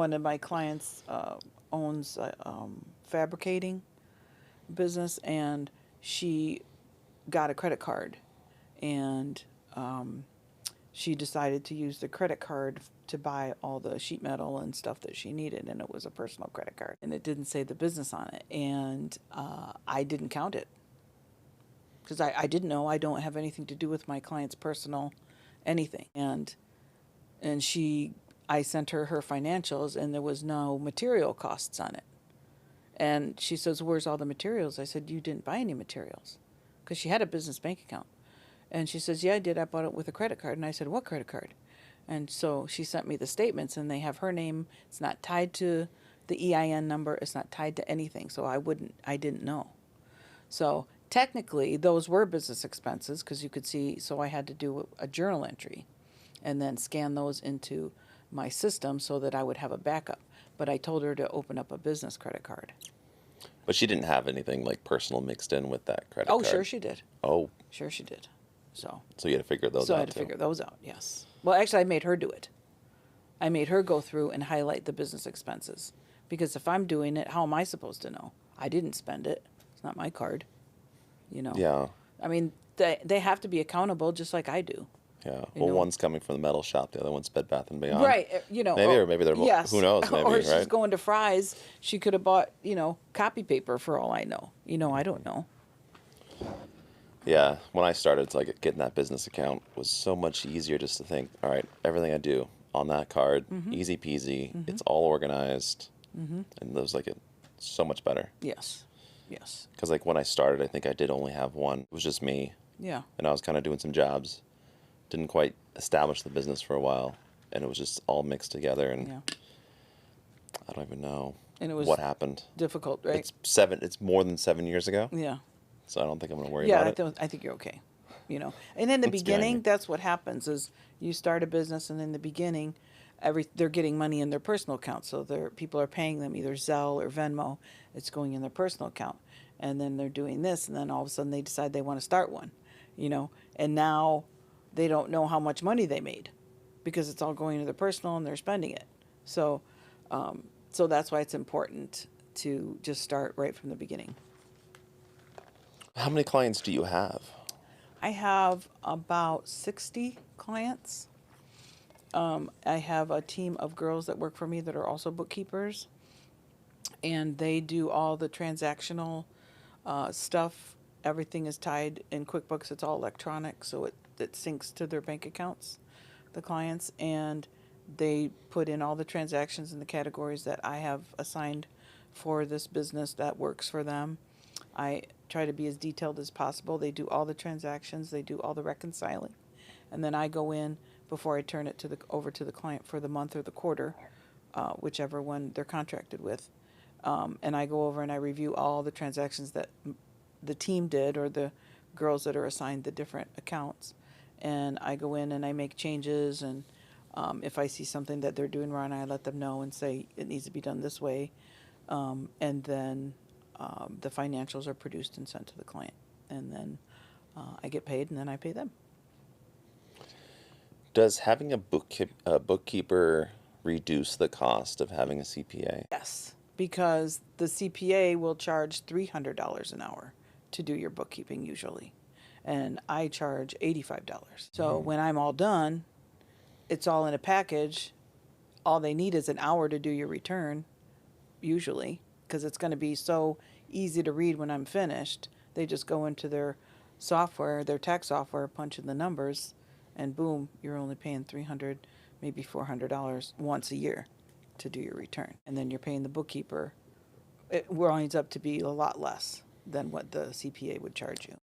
one of my clients owns a fabricating business, and she got a credit card, and she decided to use the credit card to buy all the sheet metal and stuff that she needed, and it was a personal credit card, and it didn't say the business on it, and I didn't count it because I didn't know. I don't have anything to do with my client's personal anything, and I sent her financials, and there was no material costs on it. And she says, "Where's all the materials?" I said, "You didn't buy any materials," because she had a business bank account. And she says, "Yeah, I did. I bought it with a credit card." And I said, "What credit card?" And so she sent me the statements, and they have her name. It's not tied to the EIN number. It's not tied to anything. So I didn't know. So technically, those were business expenses because you could see, so I had to do a journal entry and then scan those into my system so that I would have a backup. But I told her to open up a business credit card. But she didn't have anything like personal mixed in with that credit Oh, card. sure she did. Oh. Sure she did. So you had to figure those out. So I had to figure those out, yes. Well, actually, I made her do it. I made her go through and highlight the business expenses. Because if I'm doing it, how am I supposed to know? I didn't spend it. It's not my card. You know? Yeah. I mean, they have to be accountable just like I do. Yeah. Well, one's coming from the metal shop, the other one's Bed Bath & Beyond. Right. You know. Maybe they're, yes. Who knows, maybe, or right? she's going to Fry's. She could have bought, copy paper for all I know. I don't know. Yeah. When I started, it's like getting that business account was so much easier just to think, all right, everything I do on that card, easy peasy, it's all organized. And it was like so much better. Yes. Yes. Because like when I started, I think I did only have one. It was just me. Yeah. And I was kind of doing some jobs. Didn't quite establish the business for a while. And it was just all mixed together. And Yeah. I don't even know And it was what happened. difficult, right? It's more than 7 years ago. Yeah. So I don't think I'm going to worry about it. Yeah, I think you're okay. And in the beginning, that's what happens is you start a business, and in the beginning, they're getting money in their personal account. So people are paying them either Zelle or Venmo. It's going in their personal account. And then they're doing this, and then all of a sudden they decide they want to start one, And now they don't know how much money they made because it's all going to their personal and they're spending it. So that's why it's important to just start right from the beginning. How many clients do you have? I have about 60 clients. I have a team of girls that work for me that are also bookkeepers, and they do all the transactional stuff. Everything is tied in QuickBooks. It's all electronic, so it syncs to their bank accounts, the clients, and they put in all the transactions in the categories that I have assigned for this business that works for them. I try to be as detailed as possible. They do all the transactions. They do all the reconciling. And then I go in before I turn it over to the client for the month or the quarter, whichever one they're contracted with. And I go over and I review all the transactions that the team did or the girls that are assigned the different accounts. And I go in and I make changes. And if I see something that they're doing wrong, I let them know and say it needs to be done this way. And then the financials are produced and sent to the client. And then I get paid, and then I pay them. Does having a bookkeeper reduce the cost of having a CPA? Yes, because the CPA will charge $300 an hour to do your bookkeeping usually. And I charge $85. So when I'm all done, it's all in a package. All they need is an hour to do your return, usually, because it's going to be so easy to read when I'm finished. They just go into their software, their tax software, punch in the numbers, and boom, you're only paying $300, maybe $400 once a year to do your return. And then you're paying the bookkeeper. It winds up to be a lot less than what the CPA would charge you.